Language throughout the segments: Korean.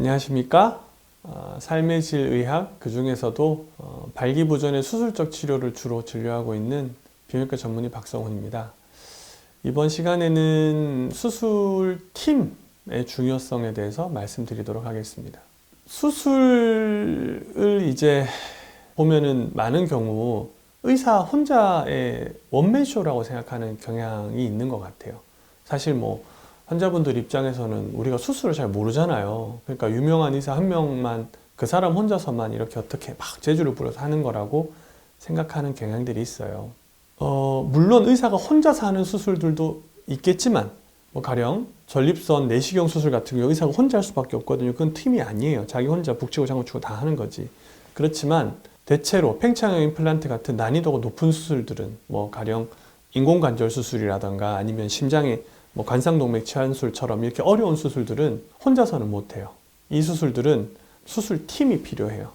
안녕하십니까? 삶의 질 의학, 그 중에서도 발기부전의 수술적 치료를 주로 진료하고 있는 비뇨기과 전문의 박성훈입니다. 이번 시간에는 수술팀의 중요성에 대해서 말씀드리도록 하겠습니다. 수술을 이제 보면은 많은 경우 의사 혼자의 원맨쇼라고 생각하는 경향이 있는 것 같아요. 사실 환자분들 입장에서는 우리가 수술을 잘 모르잖아요. 그러니까 유명한 의사 한 명만 그 사람 혼자서만 이렇게 어떻게 막 재주를 부려서 하는 거라고 생각하는 경향들이 있어요. 물론 의사가 혼자서 하는 수술들도 있겠지만 가령 전립선 내시경 수술 같은 경우 의사가 혼자 할 수밖에 없거든요. 그건 팀이 아니에요. 자기 혼자 북치고 장구치고 다 하는 거지. 그렇지만 대체로 팽창형 임플란트 같은 난이도가 높은 수술들은 가령 인공관절 수술이라던가 아니면 심장에 관상동맥 치환술처럼 이렇게 어려운 수술들은 혼자서는 못해요. 이 수술들은 수술팀이 필요해요.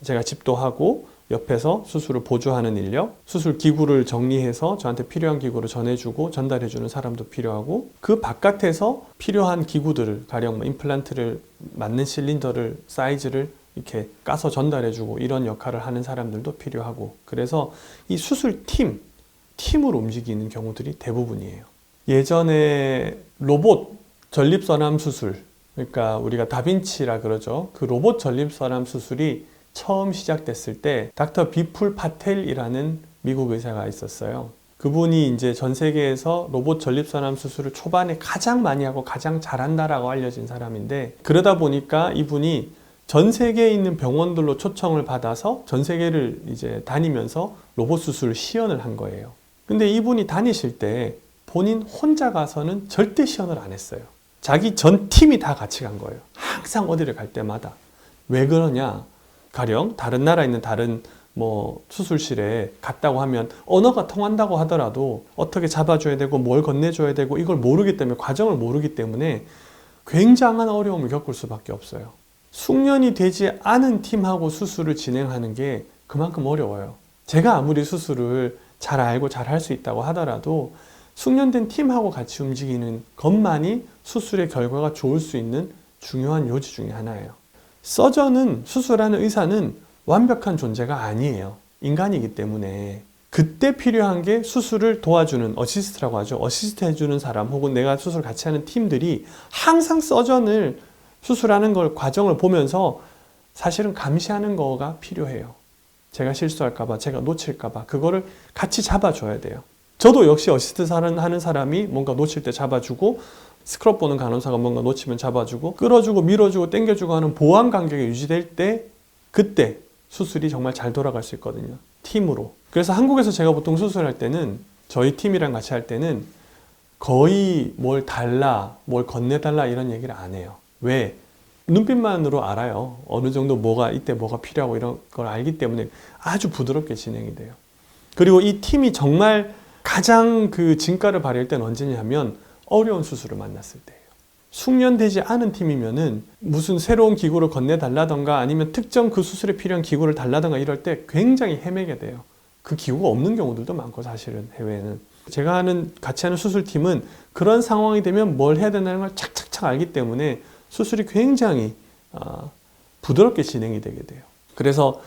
제가 집도하고 옆에서 수술을 보조하는 인력, 수술 기구를 정리해서 저한테 필요한 기구를 전해주고 전달해주는 사람도 필요하고, 그 바깥에서 필요한 기구들을 가령 임플란트를 맞는 실린더를 사이즈를 이렇게 까서 전달해주고 이런 역할을 하는 사람들도 필요하고, 그래서 이 수술팀으로 움직이는 경우들이 대부분이에요. 예전에 로봇 전립선암 수술, 그러니까 우리가 다빈치라 그러죠. 그 로봇 전립선암 수술이 처음 시작됐을 때 닥터 비풀 파텔이라는 미국 의사가 있었어요. 그분이 이제 전 세계에서 로봇 전립선암 수술을 초반에 가장 많이 하고 가장 잘한다라고 알려진 사람인데, 그러다 보니까 이분이 전 세계에 있는 병원들로 초청을 받아서 전 세계를 이제 다니면서 로봇 수술 시연을 한 거예요. 근데 이분이 다니실 때 본인 혼자 가서는 절대 시연을 안 했어요. 자기 전 팀이 다 같이 간 거예요. 항상 어디를 갈 때마다. 왜 그러냐? 가령 다른 나라에 있는 다른 수술실에 갔다고 하면 언어가 통한다고 하더라도 어떻게 잡아줘야 되고 뭘 건네줘야 되고 이걸 모르기 때문에, 과정을 모르기 때문에 굉장한 어려움을 겪을 수밖에 없어요. 숙련이 되지 않은 팀하고 수술을 진행하는 게 그만큼 어려워요. 제가 아무리 수술을 잘 알고 잘 할 수 있다고 하더라도 숙련된 팀하고 같이 움직이는 것만이 수술의 결과가 좋을 수 있는 중요한 요지 중에 하나예요. 서전은, 수술하는 의사는 완벽한 존재가 아니에요. 인간이기 때문에 그때 필요한 게 수술을 도와주는 어시스트라고 하죠. 어시스트 해주는 사람 혹은 내가 수술 같이 하는 팀들이 항상 서전을 수술하는 걸 과정을 보면서 사실은 감시하는 거가 필요해요. 제가 실수할까봐, 제가 놓칠까봐 그거를 같이 잡아줘야 돼요. 저도 역시 어시스트 하는 사람이 뭔가 놓칠 때 잡아주고, 스크럽 보는 간호사가 뭔가 놓치면 잡아주고, 끌어주고 밀어주고 당겨주고 하는 보완 간격이 유지될 때, 그때 수술이 정말 잘 돌아갈 수 있거든요. 팀으로. 그래서 한국에서 제가 보통 수술할 때는, 저희 팀이랑 같이 할 때는 거의 뭘 달라, 뭘 건네달라 이런 얘기를 안 해요. 왜? 눈빛만으로 알아요. 어느 정도 이때 뭐가 필요하고 이런 걸 알기 때문에 아주 부드럽게 진행이 돼요. 그리고 이 팀이 정말 가장 그 진가를 발휘할 때는 언제냐 하면 어려운 수술을 만났을 때예요. 숙련되지 않은 팀이면은 무슨 새로운 기구를 건네달라던가 아니면 특정 그 수술에 필요한 기구를 달라던가 이럴 때 굉장히 헤매게 돼요. 그 기구가 없는 경우들도 많고, 사실은 해외에는. 제가 같이 하는 수술팀은 그런 상황이 되면 뭘 해야 된다는 걸 착착착 알기 때문에 수술이 굉장히 부드럽게 진행이 되게 돼요. 그래서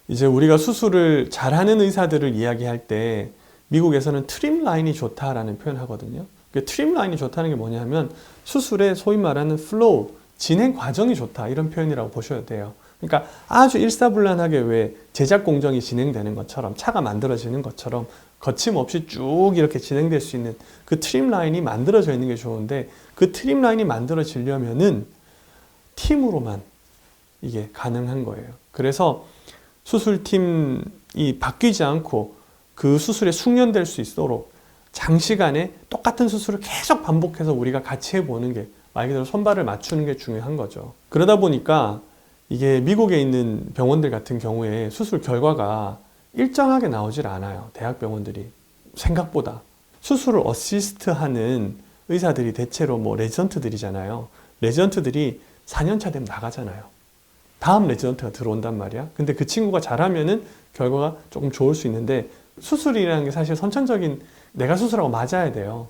이제 우리가 수술을 잘하는 의사들을 이야기할 때 미국에서는 트림 라인이 좋다라는 표현을 하거든요. 트림 라인이 좋다는 게 뭐냐면 수술의 소위 말하는 플로우, 진행 과정이 좋다, 이런 표현이라고 보셔야 돼요. 그러니까 아주 일사불란하게 왜 제작 공정이 진행되는 것처럼, 차가 만들어지는 것처럼 거침없이 쭉 이렇게 진행될 수 있는 그 트림 라인이 만들어져 있는 게 좋은데, 그 트림 라인이 만들어지려면은 팀으로만 이게 가능한 거예요. 그래서 수술팀이 바뀌지 않고 그 수술에 숙련될 수 있도록 장시간에 똑같은 수술을 계속 반복해서 우리가 같이 해보는 게, 말 그대로 손발을 맞추는 게 중요한 거죠. 그러다 보니까 이게 미국에 있는 병원들 같은 경우에 수술 결과가 일정하게 나오질 않아요. 대학병원들이 생각보다. 수술을 어시스트하는 의사들이 대체로 레지던트들이잖아요. 레지던트들이 4년차 되면 나가잖아요. 다음 레지던트가 들어온단 말이야. 근데 그 친구가 잘하면은 결과가 조금 좋을 수 있는데, 수술이라는 게 사실 선천적인, 내가 수술하고 맞아야 돼요.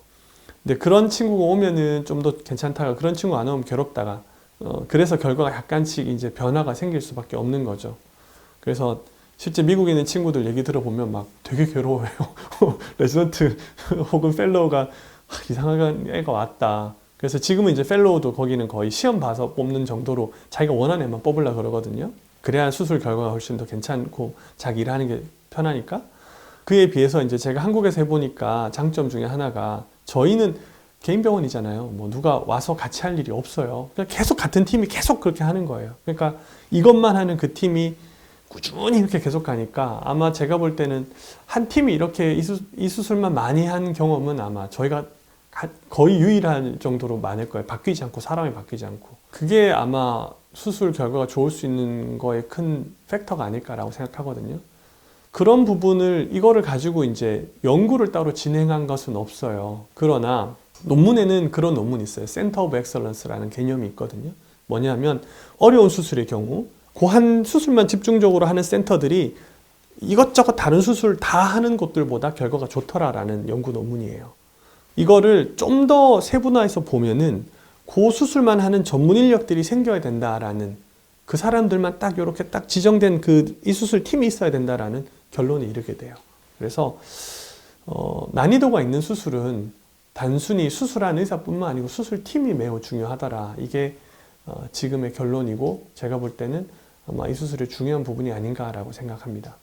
근데 그런 친구가 오면은 좀 더 괜찮다가, 그런 친구가 안 오면 괴롭다가, 그래서 결과가 약간씩 이제 변화가 생길 수밖에 없는 거죠. 그래서 실제 미국에 있는 친구들 얘기 들어보면 막 되게 괴로워해요. 레지던트 혹은 펠로우가 이상한 애가 왔다. 그래서 지금은 이제 펠로우도 거기는 거의 시험 봐서 뽑는 정도로 자기가 원하는 애만 뽑으려고 그러거든요. 그래야 수술 결과가 훨씬 더 괜찮고 자기 일하는 게 편하니까. 그에 비해서 이제 제가 한국에서 해보니까 장점 중에 하나가 저희는 개인 병원이잖아요. 뭐 누가 와서 같이 할 일이 없어요. 그냥 계속 같은 팀이 계속 그렇게 하는 거예요. 그러니까 이것만 하는 그 팀이 꾸준히 이렇게 계속 가니까 아마 제가 볼 때는 한 팀이 이렇게 이 수술만 많이 한 경험은 아마 저희가 거의 유일한 정도로 많을 거예요. 바뀌지 않고, 사람이 바뀌지 않고. 그게 아마 수술 결과가 좋을 수 있는 거에 큰 팩터가 아닐까라고 생각하거든요. 그런 부분을, 이거를 가지고 이제 연구를 따로 진행한 것은 없어요. 그러나 논문에는 그런 논문이 있어요. 센터 오브 엑셀런스라는 개념이 있거든요. 뭐냐면 어려운 수술의 경우 그 한 수술만 집중적으로 하는 센터들이 이것저것 다른 수술 다 하는 곳들보다 결과가 좋더라라는 연구 논문이에요. 이거를 좀 더 세분화해서 보면은 그 수술만 하는 전문 인력들이 생겨야 된다라는, 그 사람들만 딱 이렇게 딱 지정된 그 이 수술 팀이 있어야 된다라는 결론에 이르게 돼요. 그래서 난이도가 있는 수술은 단순히 수술한 의사뿐만 아니고 수술팀이 매우 중요하더라. 이게 지금의 결론이고 제가 볼 때는 아마 이 수술의 중요한 부분이 아닌가라고 생각합니다.